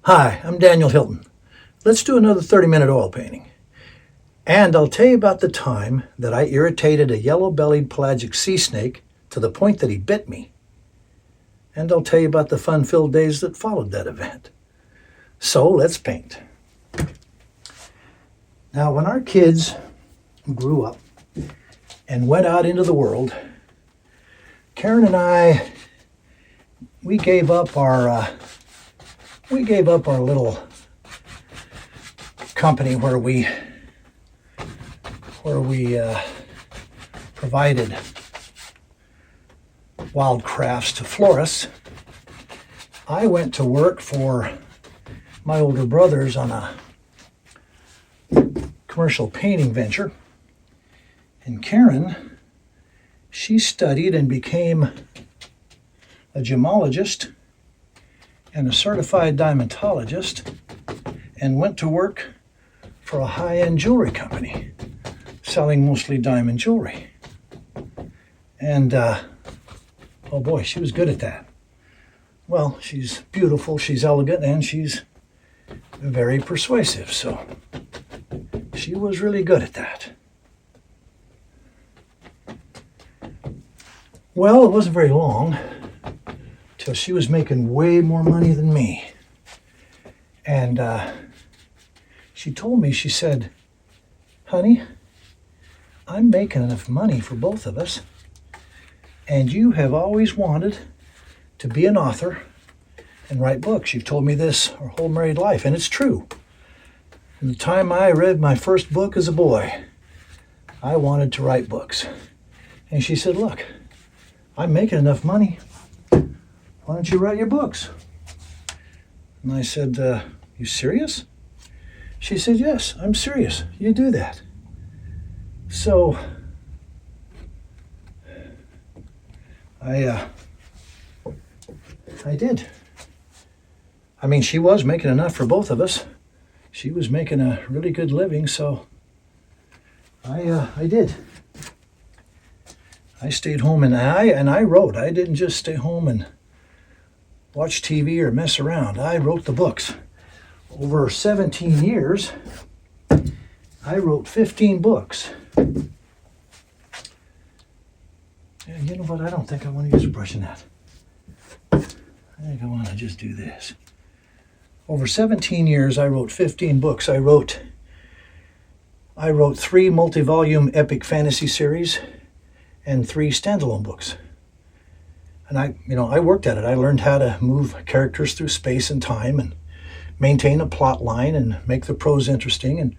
Hi, I'm Daniel Hylton. Let's do another 30-minute oil painting. And I'll tell you about the time that I irritated a yellow-bellied pelagic sea snake to the point that he bit me. And I'll tell you about the fun-filled days that followed that event. So let's paint. Now, when our kids grew up and went out into the world, Karen and I, we gave up our little company where we provided wild crafts to florists. I went to work for my older brothers on a commercial painting venture, and Karen, she studied and became a gemologist and a certified diamondologist, and went to work for a high-end jewelry company selling mostly diamond jewelry. And oh boy, she was good at that. Well, she's beautiful, she's elegant, and she's very persuasive, so she was really good at that. Well, it wasn't very long till she was making way more money than me. And she told me, she said, "Honey, I'm making enough money for both of us, and you have always wanted to be an author and write books. You've told me this our whole married life, and it's true. From the time I read my first book as a boy, I wanted to write books." And she said, "Look, I'm making enough money. Why don't you write your books?" And I said, "You serious?" She said, "Yes, I'm serious. You do that." So I did. I mean, she was making enough for both of us. She was making a really good living, so I did. I stayed home and I wrote. I didn't just stay home and watch TV or mess around. I wrote the books. Over 17 years, I wrote 15 books. And you know what? I don't think I want to use a brush in that. I think I want to just do this. Over 17 years, I wrote 15 books. I wrote 3 multi-volume epic fantasy series and 3 standalone books. And I worked at it. I learned how to move characters through space and time and maintain a plot line and make the prose interesting. And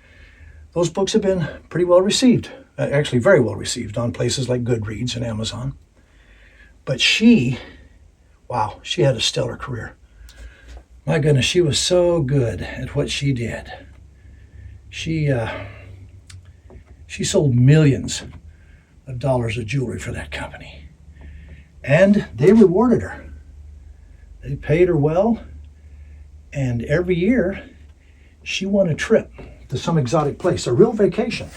those books have been pretty well received, actually very well received on places like Goodreads and Amazon. But she had a stellar career. My goodness, she was so good at what she did. She sold millions of dollars of jewelry for that company. And they rewarded her. They paid her well. And every year, she won a trip to some exotic place, a real vacation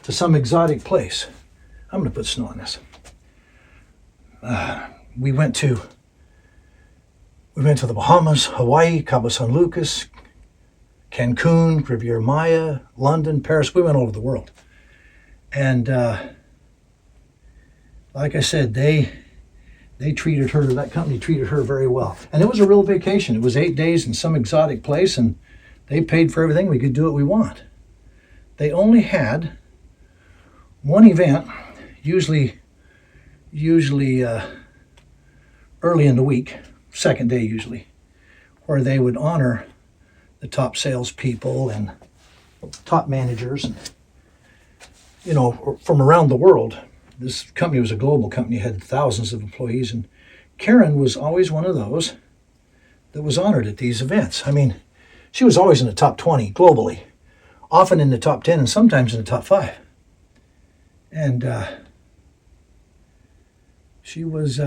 to some exotic place. I'm going to put snow on this. We went to the Bahamas, Hawaii, Cabo San Lucas, Cancun, Riviera Maya, London, Paris. We went all over the world. And like I said, that company treated her very well. And it was a real vacation. It was 8 days in some exotic place, and they paid for everything. We could do what we want. They only had one event, usually early in the week, second day usually, where they would honor the top salespeople and top managers, and, from around the world. This company was a global company, had thousands of employees, and Karen was always one of those that was honored at these events. I mean, she was always in the top 20 globally, often in the top 10 and sometimes in the top 5. And she was,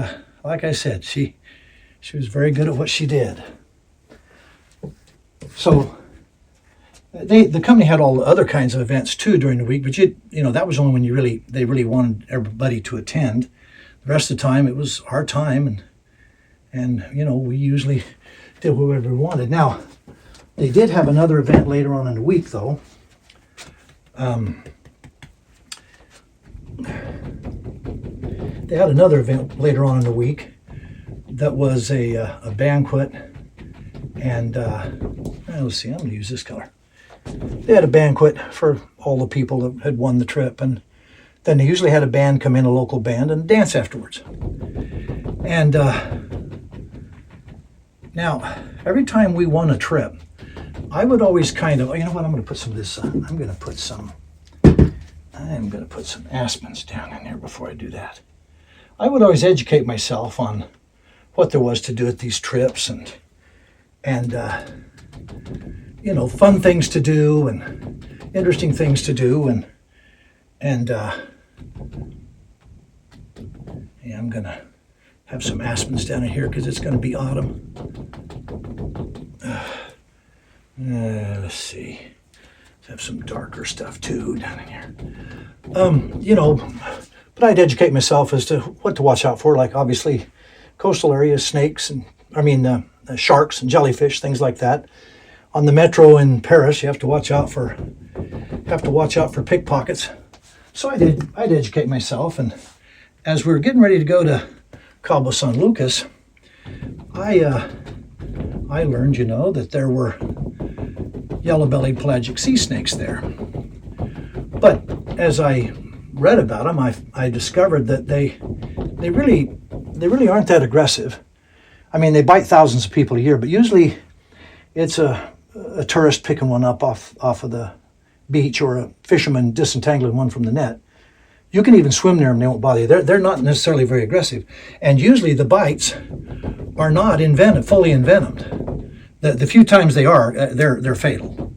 like I said, she was very good at what she did. So the company had all the other kinds of events too during the week, but that was only when they really wanted everybody to attend. The rest of the time it was our time, and we usually did whatever we wanted. Now, They did have another event later on in the week, though. They had another event later on in the week that was a banquet, and let's see, I'm going to use this color. They had a banquet for all the people that had won the trip, and then they usually had a band come in, a local band, and dance afterwards. And now, every time we won a trip, I would always kind of, you know what, I'm going to put some of this, I'm going to put some aspens down in there before I do that. I would always educate myself on what there was to do at these trips, and you know, fun things to do and interesting things to do, and yeah, I'm gonna have some aspens down in here because it's gonna be autumn. Let's see. Let's have some darker stuff too down in here. You know, but I'd educate myself as to what to watch out for, like obviously coastal areas, snakes, and sharks and jellyfish, things like that. On the metro in Paris, you have to watch out for pickpockets. So I'd educate myself, and as we were getting ready to go to Cabo San Lucas, I learned, you know, that there were yellow-bellied pelagic sea snakes there. But as I read about them, I discovered that they really aren't that aggressive. I mean, they bite thousands of people a year, but usually it's a tourist picking one up off of the beach, or a fisherman disentangling one from the net. You can even swim near them; they won't bother you. They're not necessarily very aggressive, and usually the bites are not fully envenomed. The few times they are, they're fatal.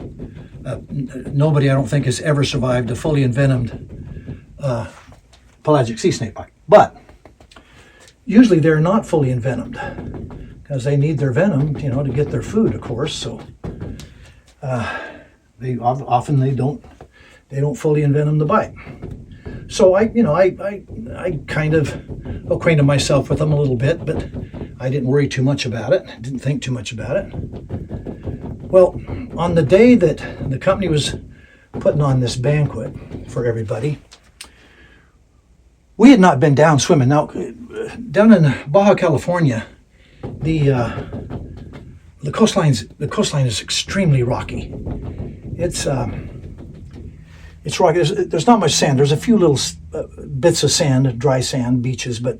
Nobody, I don't think, has ever survived a fully envenomed pelagic sea snake bite. But usually they're not fully envenomed because they need their venom, you know, to get their food, of course. So they don't fully envenom the bite. So I kind of acquainted myself with them a little bit, but I didn't worry too much about it. Didn't think too much about it. Well, on the day that the company was putting on this banquet for everybody, we had not been down swimming. Now, down in Baja California, the coastline is extremely rocky. It's rocky. There's not much sand. There's a few little bits of sand, dry sand, beaches, but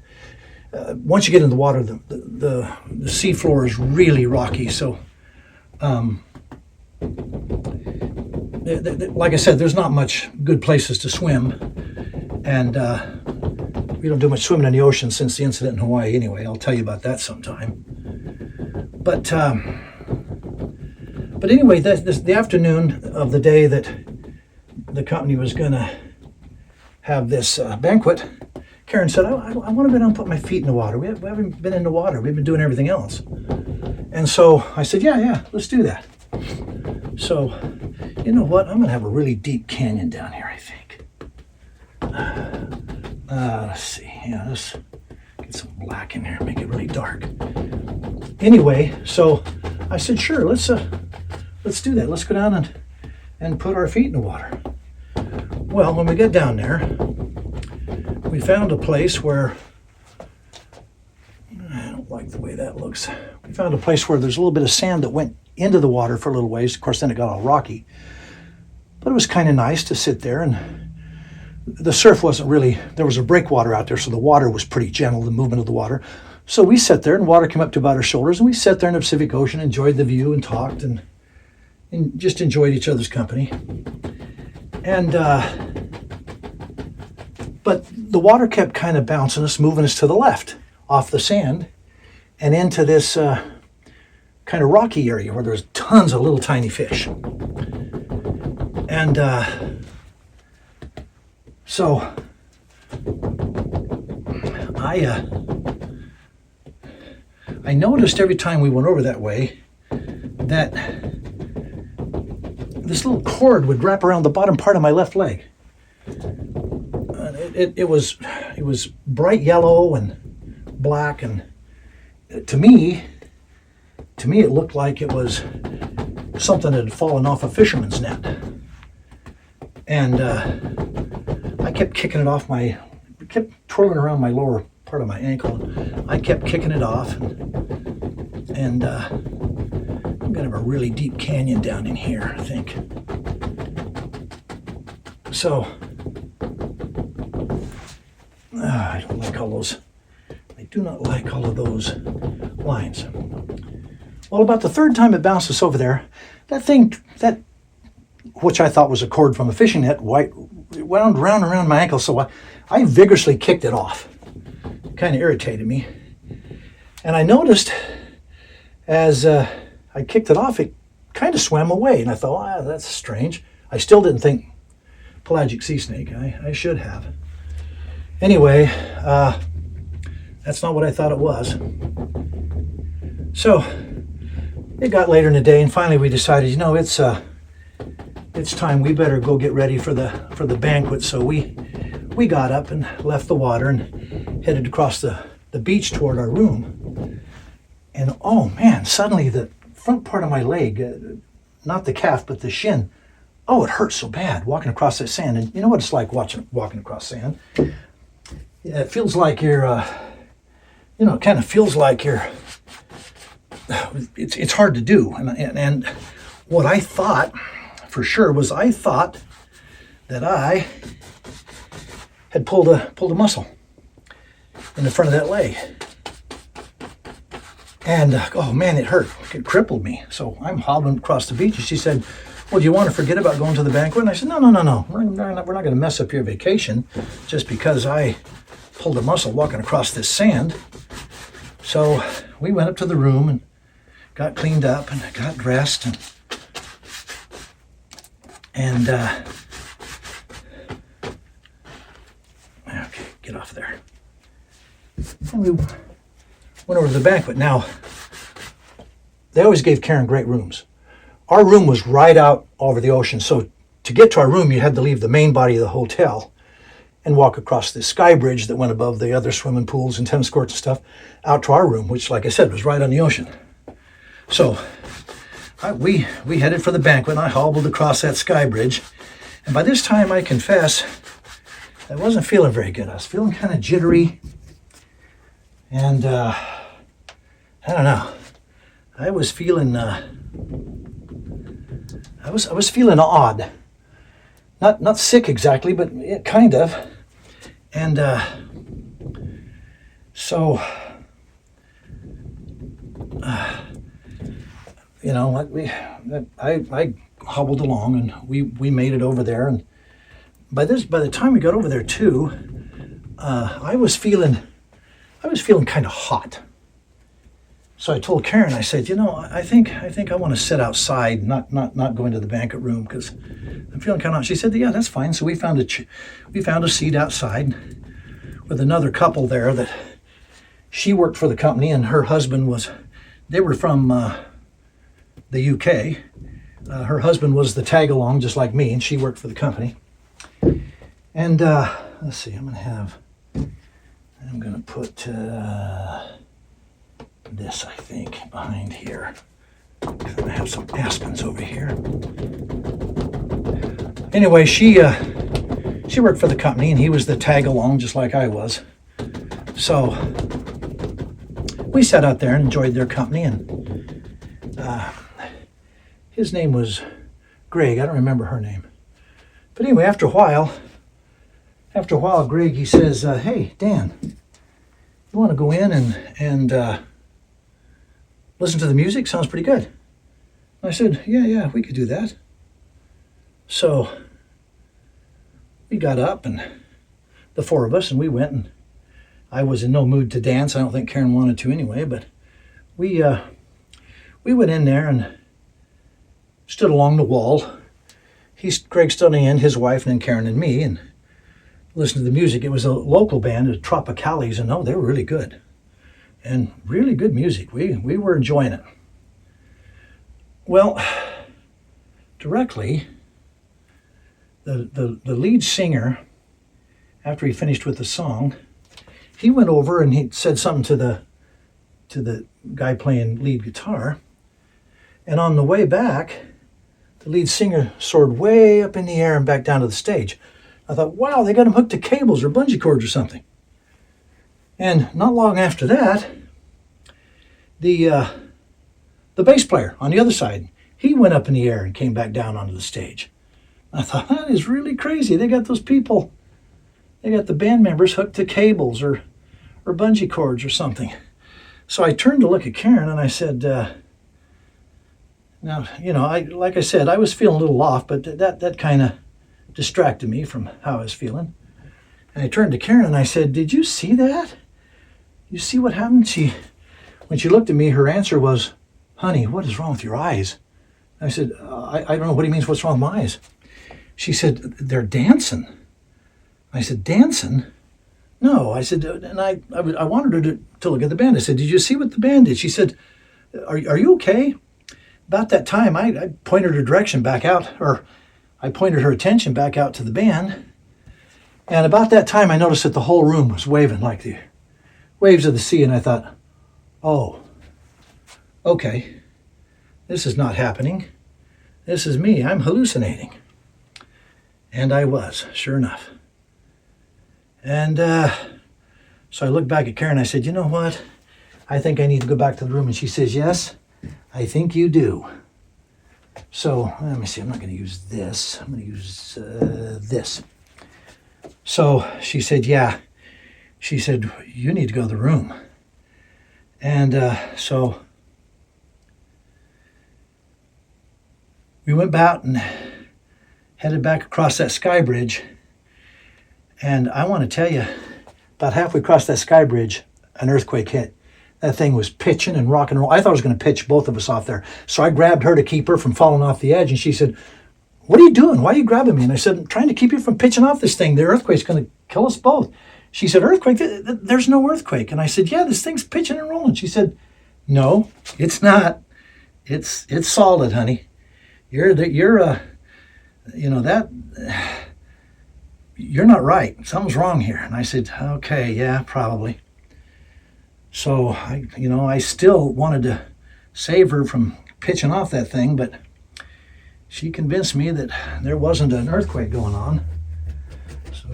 once you get in the water, the sea floor is really rocky. So, like I said, there's not much good places to swim, and we don't do much swimming in the ocean since the incident in Hawaii. Anyway, I'll tell you about that sometime. But anyway, the afternoon of the day that the company was going to have this banquet, Karen said, I want to go down and put my feet in the water. We haven't been in the water. We've been doing everything else. And so I said, yeah, let's do that. So, you know what? I'm going to have a really deep canyon down here, I think. Let's see. Yeah, let's get some black in here, make it really dark. Anyway, so I said, sure, let's do that. Let's go down and put our feet in the water. Well, when we get down there, we found a place where, I don't like the way that looks. We found a place where there's a little bit of sand that went into the water for a little ways. Of course, then it got all rocky. But it was kind of nice to sit there, and the surf wasn't really, there was a breakwater out there, so the water was pretty gentle, the movement of the water. So we sat there, and water came up to about our shoulders, and we sat there in the Pacific Ocean, enjoyed the view, and talked, and just enjoyed each other's company. And but the water kept kind of bouncing us, moving us to the left off the sand and into this kind of rocky area where there's tons of little tiny fish. And so I noticed every time we went over that way that this little cord would wrap around the bottom part of my left leg. It was bright yellow and black, and to me it looked like it was something that had fallen off a fisherman's net. And I kept kicking it off kept twirling around my lower part of my ankle. I kept kicking it off, and I'm gonna have a really deep canyon down in here, I think. So, I don't like all those. I do not like all of those lines. Well, about the third time it bounced us over there, that thing, which I thought was a cord from a fishing net, wound round around my ankle, so I vigorously kicked it off. It kind of irritated me. And I noticed as I kicked it off, it kind of swam away, and I thought, that's strange. I still didn't think pelagic sea snake. I should have. Anyway, that's not what I thought it was. So it got later in the day, and finally we decided, it's time. We better go get ready for the banquet. So we got up and left the water and headed across the beach toward our room. And oh man, suddenly the front part of my leg, not the calf but the shin, it hurt so bad walking across that sand. And you know what it's like walking across sand? Yeah, it feels like you're, it kind of feels like you're. It's hard to do, and what I thought for sure was I thought that I had pulled a muscle in the front of that leg, and oh man, it hurt. It crippled me. So I'm hobbling across the beach, and she said, "Well, do you want to forget about going to the banquet?" And I said, "No. We're not going to mess up your vacation just because I pulled a muscle walking across this sand." So we went up to the room and got cleaned up and got dressed and okay, get off there. And we went over to the banquet. Now, they always gave Karen great rooms. Our room was right out over the ocean, so to get to our room, you had to leave the main body of the hotel and walk across this sky bridge that went above the other swimming pools and tennis courts and stuff out to our room, which, like I said, was right on the ocean. So we headed for the banquet, and I hobbled across that sky bridge. And by this time, I confess, I wasn't feeling very good. I was feeling kind of jittery. And I don't know. I was feeling I was feeling odd. Not sick exactly, but kind of. And so I hobbled along, and we made it over there. And by the time we got over there too, I was feeling kind of hot. So I told Karen, I said, I think I want to sit outside, not go into the banquet room because I'm feeling kind of hot. She said, yeah, that's fine. So we found a seat outside with another couple there that she worked for the company, and her husband they were from the UK. Her husband was the tag along just like me, and she worked for the company. And let's see, I'm going to put this, I think, behind here. I'm going to have some aspens over here. Anyway, she worked for the company, and he was the tag along just like I was. So we sat out there and enjoyed their company, and his name was Greg. I don't remember her name. But anyway, after a while, Greg, he says, hey, Dan, you want to go in and listen to the music? Sounds pretty good. I said, yeah, we could do that. So we got up, and the four of us, and we went, and I was in no mood to dance. I don't think Karen wanted to anyway, but we went in there and stood along the wall. Greg stood in, his wife, and then Karen and me, and listened to the music. It was a local band, the Tropicales, and they were really good. And really good music. We were enjoying it. Well, directly, the lead singer, after he finished with the song, he went over and he said something to the guy playing lead guitar. And on the way back, the lead singer soared way up in the air and back down to the stage. I thought, wow, they got him hooked to cables or bungee cords or something. And not long after that, the bass player on the other side, he went up in the air and came back down onto the stage. I thought, that is really crazy. They got those people, they got the band members hooked to cables or bungee cords or something. So I turned to look at Karen and I said, now, like I said, I was feeling a little off, but that kind of distracted me from how I was feeling. And I turned to Karen and I said, did you see that? You see what happened? When she looked at me, her answer was, honey, what is wrong with your eyes? I said, I don't know what he means, what's wrong with my eyes? She said, they're dancing. I said, dancing? No. I said, and I wanted her to look at the band. I said, did you see what the band did? She said, are you okay? About that time, I pointed her direction back out, or I pointed her attention back out to the band. And about that time, I noticed that the whole room was waving like the waves of the sea. And I thought, oh, okay, this is not happening. This is me. I'm hallucinating. And I was, sure enough. And so I looked back at Karen. I said, you know what? I think I need to go back to the room. And she says, yes, I think you do. So let me see. I'm not going to use this. I'm going to use this. So she said, yeah. She said, you need to go to the room. And so we went back and headed back across that sky bridge. And I want to tell you, about halfway across that sky bridge, an earthquake hit. That thing was pitching and rock and roll. I thought it was going to pitch both of us off there. So I grabbed her to keep her from falling off the edge. And she said, what are you doing? Why are you grabbing me? And I said, I'm trying to keep you from pitching off this thing. The earthquake's going to kill us both. She said, earthquake? There's no earthquake. And I said, yeah, this thing's pitching and rolling. She said, no, it's not. It's solid, honey. You're not right. Something's wrong here. And I said, okay, yeah, probably. So I still wanted to save her from pitching off that thing, but she convinced me that there wasn't an earthquake going on. So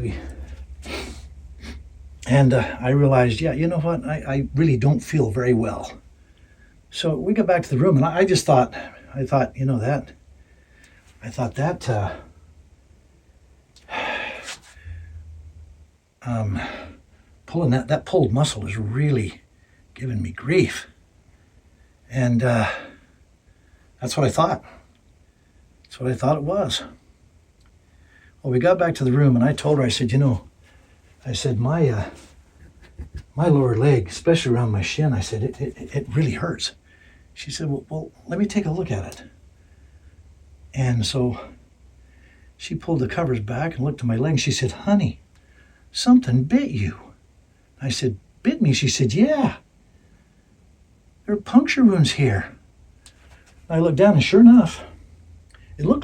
I realized, yeah, you know what? I really don't feel very well. So we got back to the room, and I thought pulling that pulled muscle is really giving me grief. And that's what I thought. That's what I thought it was. Well, we got back to the room, and I told her, I said, my lower leg, especially around my shin, I said, it really hurts. She said, well, let me take a look at it. And so she pulled the covers back and looked at my leg, and she said, honey, something bit you. I said, bit me? She said, yeah. There are puncture wounds here. I looked down, and sure enough,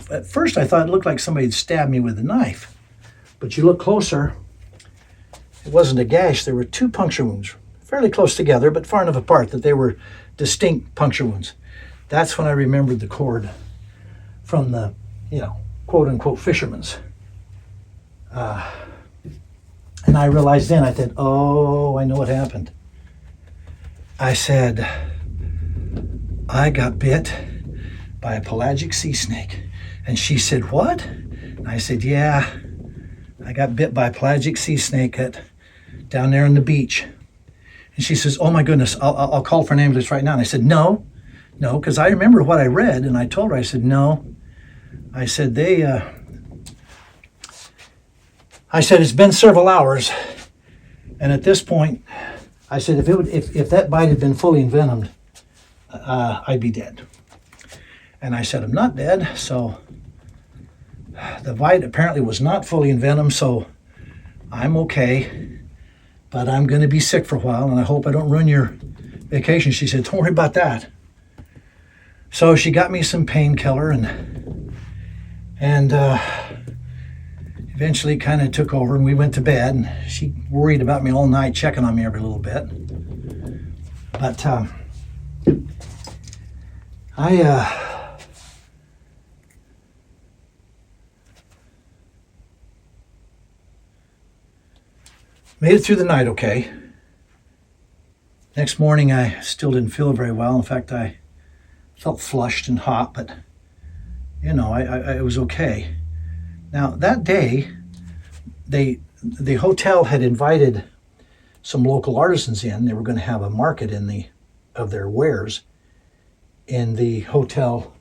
at first I thought it looked like somebody had stabbed me with a knife. But you look closer, it wasn't a gash. There were two puncture wounds, fairly close together, but far enough apart that they were distinct puncture wounds. That's when I remembered the cord from the, quote-unquote fisherman's. And I realized then, I said, oh, I know what happened. I said, I got bit by a pelagic sea snake. And she said, what? And I said, yeah, I got bit by a pelagic sea snake down there on the beach. And she says, oh my goodness, I'll call for an ambulance right now. And I said, no, because I remember what I read. And I told her, I said, no. I said, it's been several hours. And at this point, I said, if that bite had been fully envenomed, I'd be dead. And I said, I'm not dead. So the bite apparently was not fully envenomed, so I'm okay. But I'm going to be sick for a while, and I hope I don't ruin your vacation. She said, don't worry about that. So she got me some painkiller, and eventually kind of took over, and we went to bed. And she worried about me all night, checking on me every little bit. But I made it through the night okay. Next morning I still didn't feel very well. In fact, I felt flushed and hot, but you know, I was okay. Now that day, the hotel had invited some local artisans in. They were going to have a market of their wares in the hotel,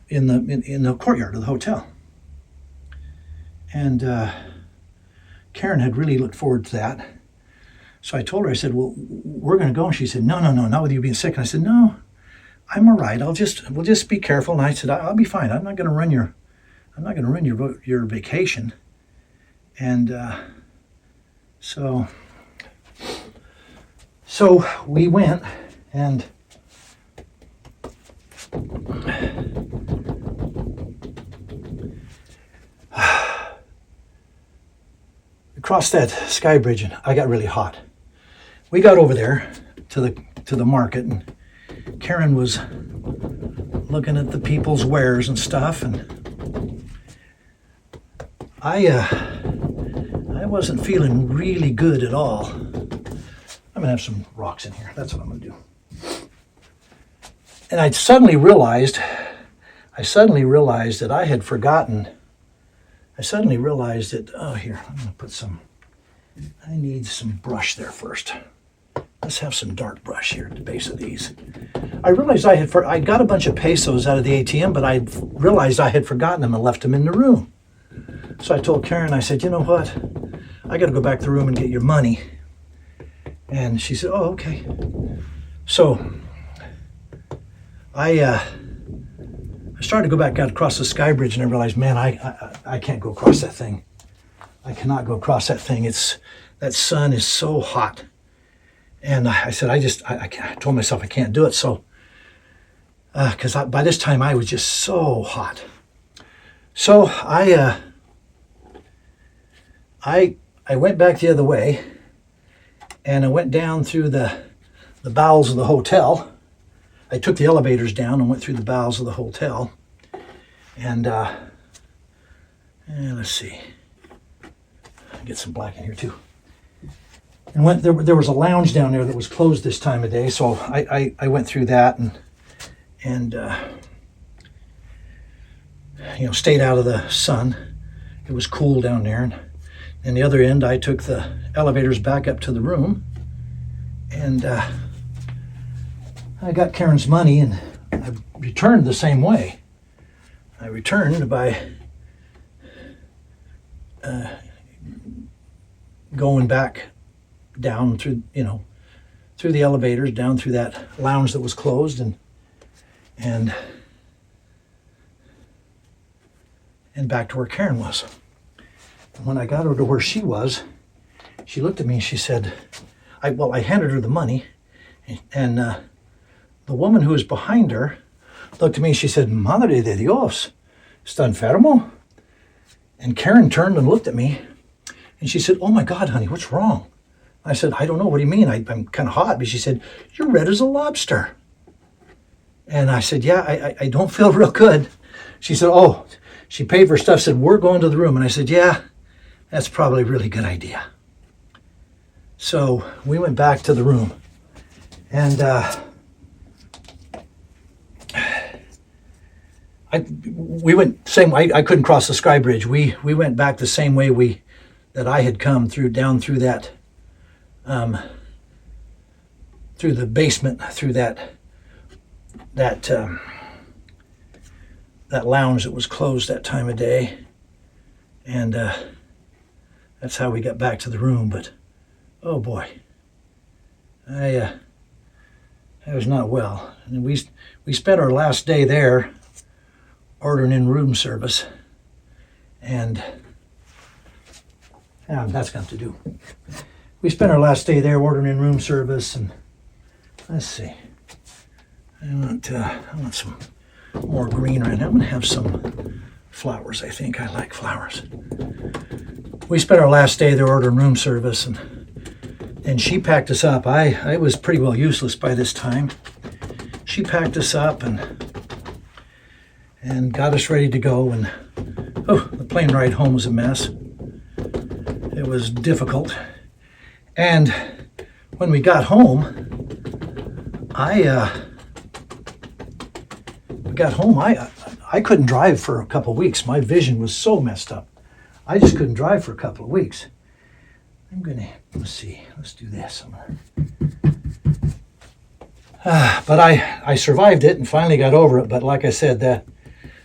in the courtyard of the hotel. And Karen had really looked forward to that. So I told her, I said, well, we're going to go. And she said, no, not with you being sick. And I said, no, I'm all right. We'll just be careful. And I said, I'll be fine. I'm not going to ruin your vacation. And so we went, and across that sky bridge, and I got really hot. We got over there to the market, and Karen was looking at the people's wares and stuff, and I wasn't feeling really good at all. I'm gonna have some rocks in here. That's what I'm gonna do. And I suddenly realized that I had forgotten. Oh, here, I'm gonna put some. I need some brush there first. Let's have some dark brush here at the base of these. I realized I got a bunch of pesos out of the ATM, but I realized I had forgotten them and left them in the room. So I told Karen, I said, you know what? I got to go back to the room and get your money. And she said, oh, okay. So I started to go back out across the sky bridge, and I realized, man, I can't go across that thing. I cannot go across that thing. That sun is so hot. And I said, I told myself I can't do it. So, because by this time I was just so hot. So I went back the other way, and I went down through the bowels of the hotel. I took the elevators down and went through the bowels of the hotel. And let's see, get some black in here too. And there was a lounge down there that was closed this time of day, so I went through that and stayed out of the sun. It was cool down there. And the other end, I took the elevators back up to the room, and I got Karen's money, and I returned the same way. I returned by going back down through the elevators, down through that lounge that was closed, and back to where Karen was. And when I got her to where she was, she looked at me and she said, I handed her the money, and the woman who was behind her looked at me and she said, Madre de Dios, ¿está enfermo? And Karen turned and looked at me, and she said, oh my God, honey, what's wrong? I said, I don't know, what do you mean? I'm kind of hot. But she said, you're red as a lobster. And I said, yeah, I don't feel real good. She said, oh, she paid for stuff, said, we're going to the room. And I said, yeah, that's probably a really good idea. So we went back to the room, and we went same way. I couldn't cross the sky bridge. We went back the same way that I had come down through that, through the basement, through that lounge that was closed that time of day, and that's how we got back to the room. But oh boy, I was not well. And we spent our last day there ordering in room service, and that's got to do. We spent our last day there ordering in room service, and let's see. I want some more green right now. I'm going to have some flowers. I think I like flowers. We spent our last day there ordering room service, and And she packed us up. I was pretty well useless by this time. She packed us up and got us ready to go. And the plane ride home was a mess. It was difficult. And when we got home, I couldn't drive for a couple of weeks. My vision was so messed up. I just couldn't drive for a couple of weeks. Let's see, let's do this. But I survived it and finally got over it. But like I said, there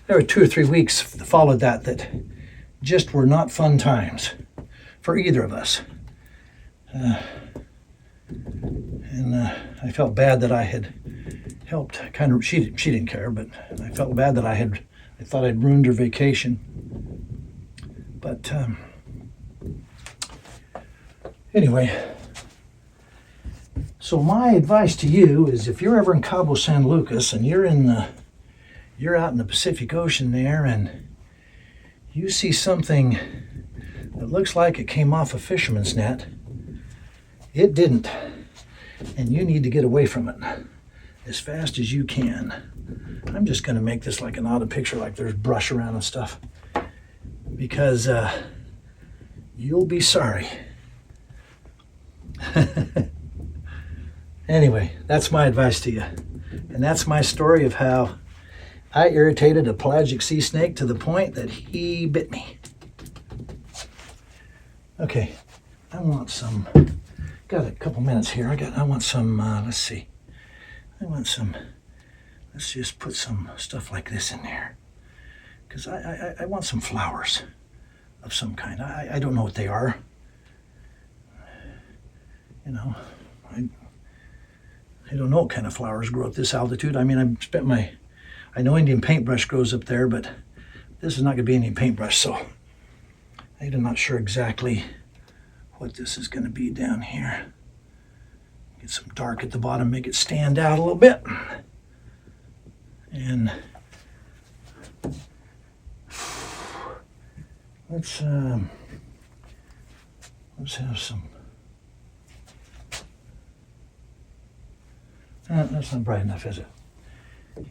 were 2 or 3 weeks that followed that just were not fun times for either of us. And I felt bad that I had helped. She didn't care, but I felt bad that I thought I'd ruined her vacation. But anyway, so my advice to you is if you're ever in Cabo San Lucas and you're out in the Pacific Ocean there and you see something that looks like it came off a fisherman's net, it didn't, and you need to get away from it as fast as you can. I'm just going to make this like an auto picture, like there's brush around and stuff, because you'll be sorry. Anyway, that's my advice to you. And that's my story of how I irritated a pelagic sea snake to the point that he bit me. Okay, I want some, got a couple minutes here. I want some, let's see. Let's just put some stuff like this in there. Because I want some flowers of some kind. I don't know what they are. You know, I don't know what kind of flowers grow at this altitude. I mean, I know Indian paintbrush grows up there, but this is not going to be Indian paintbrush, so I'm not sure exactly what this is going to be down here. Get some dark at the bottom, make it stand out a little bit. And let's have some. That's not bright enough, is it?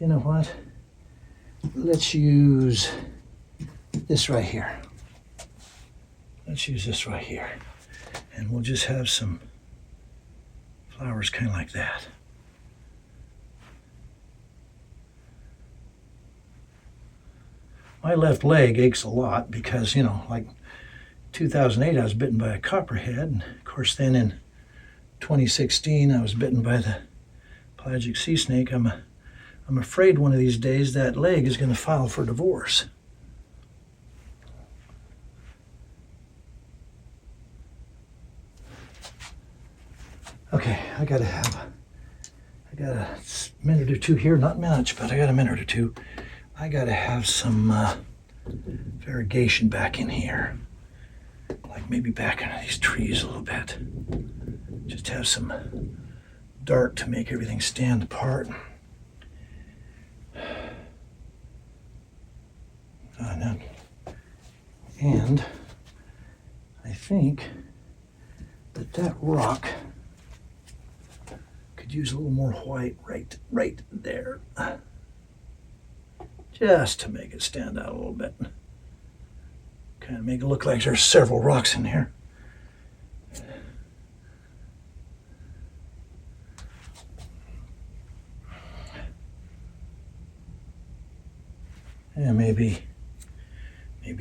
You know what? Let's use this right here. Let's use this right here. And we'll just have some flowers kind of like that. My left leg aches a lot because, you know, like 2008 I was bitten by a copperhead. And of course then in 2016 I was bitten by the pelagic sea snake. I'm afraid one of these days that leg is going to file for divorce. Okay, I got a minute or two here, not much, but I got a minute or two. I got to have some variegation back in here, like maybe back into these trees a little bit. Just have some dark to make everything stand apart. And I think that rock could use a little more white right there, just to make it stand out a little bit. Kind of make it look like there's several rocks in here. Yeah, maybe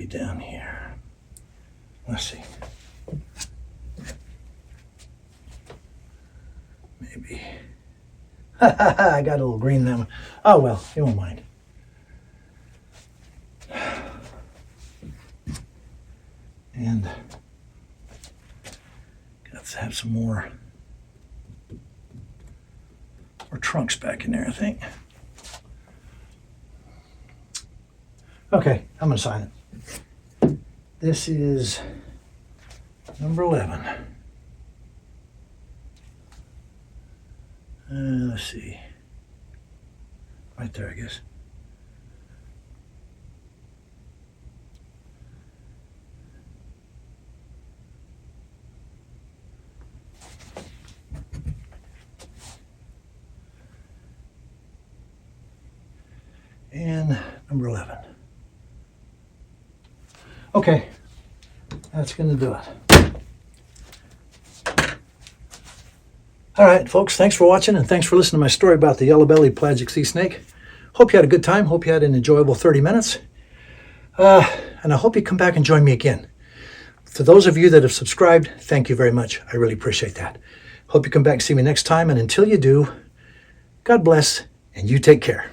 down here. Let's see. Maybe. I got a little green in that one. Oh well, you won't mind. And got to have some more trunks back in there, I think. Okay, I'm going to sign it. This is number 11. Let's see. Right there, I guess. and number 11. Okay, that's going to do it. All right, folks, thanks for watching, and thanks for listening to my story about the yellow-bellied pelagic sea snake. Hope you had a good time. Hope you had an enjoyable 30 minutes. And I hope you come back and join me again. For those of you that have subscribed, thank you very much. I really appreciate that. Hope you come back and see me next time. And until you do, God bless, and you take care.